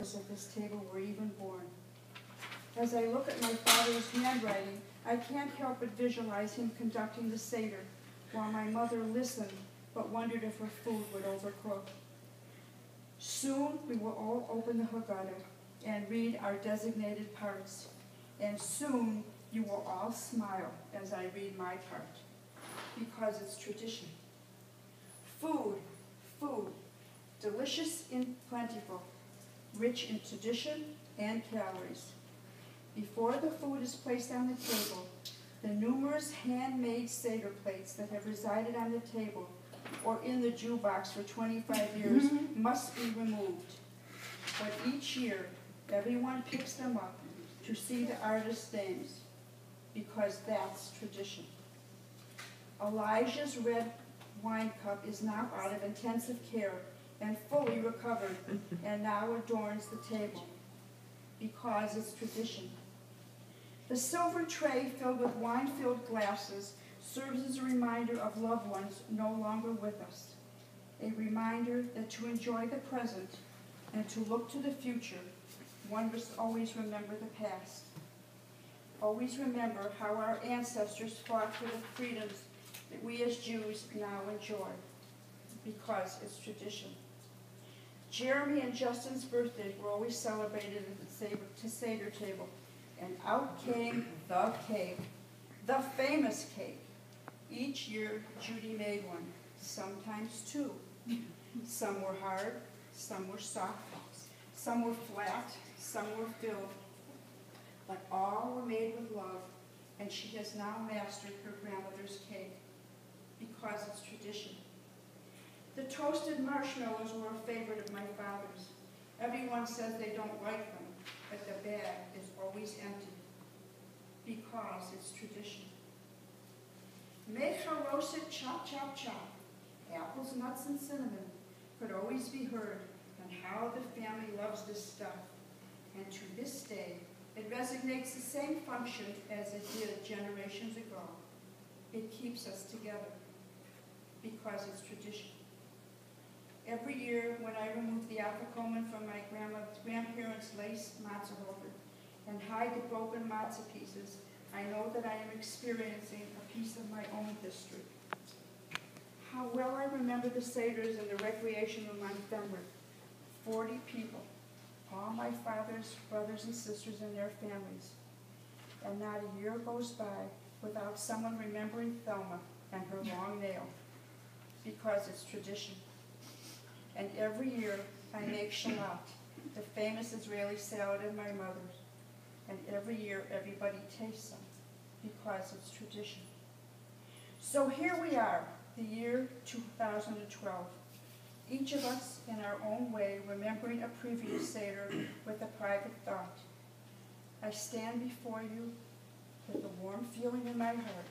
at this table were even born. As I look at my father's handwriting, I can't help but visualize him conducting the Seder, while my mother listened but wondered if her food would overcook. Soon we will all open the Haggadah and read our designated parts, and soon you will all smile as I read my part, because it's tradition. Food, delicious and plentiful, rich in tradition and calories. Before the food is placed on the table, the numerous handmade Seder plates that have resided on the table or in the Jew box for 25 years must be removed. But each year, everyone picks them up to see the artist's names, because that's tradition. Elijah's red wine cup is now out of intensive care and fully recovered, and now adorns the table, because it's tradition. The silver tray filled with wine-filled glasses serves as a reminder of loved ones no longer with us, a reminder that to enjoy the present and to look to the future, one must always remember the past. Always remember how our ancestors fought for the freedoms that we as Jews now enjoy, because it's tradition. Jeremy and Justin's birthdays were always celebrated at the Seder table, and out came the cake, the famous cake. Each year, Judy made one, sometimes two. Some were hard, some were soft, some were flat, some were filled, but all were made with love, and she has now mastered her grandmother's cake, because it's tradition. The toasted marshmallows were a favorite of my father's. Everyone says they don't like them, but the bag is always empty, because it's tradition. Make roasted chop, chop, chop. Apples, nuts, and cinnamon could always be heard, and how the family loves this stuff. And to this day, it resonates the same function as it did generations ago. It keeps us together, because it's tradition. Every year, when I remove the afikoman from my grandparents' lace matzah holder and hide the broken matzah pieces, I know that I am experiencing a piece of my own history. How well I remember the Seders in the recreation room on Fenwick. 40 people, all my father's brothers and sisters and their families. And not a year goes by without someone remembering Thelma and her long nail, because it's tradition. And every year I make shalat, the famous Israeli salad of my mother's. And every year everybody tastes them, because it's tradition. So here we are, the year 2012. Each of us in our own way remembering a previous Seder with a private thought. I stand before you with a warm feeling in my heart,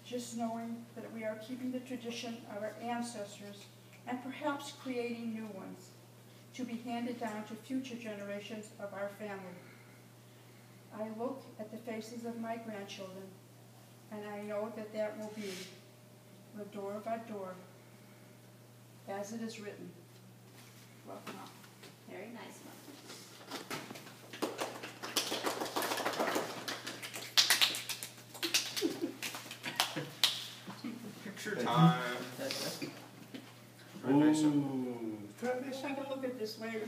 just knowing that we are keeping the tradition of our ancestors and perhaps creating new ones to be handed down to future generations of our family. I look at the faces of my grandchildren, and I know that that will be Lador Vador, as it is written. Welcome up. Very nice one. Picture time. Ooh. I can look at this later.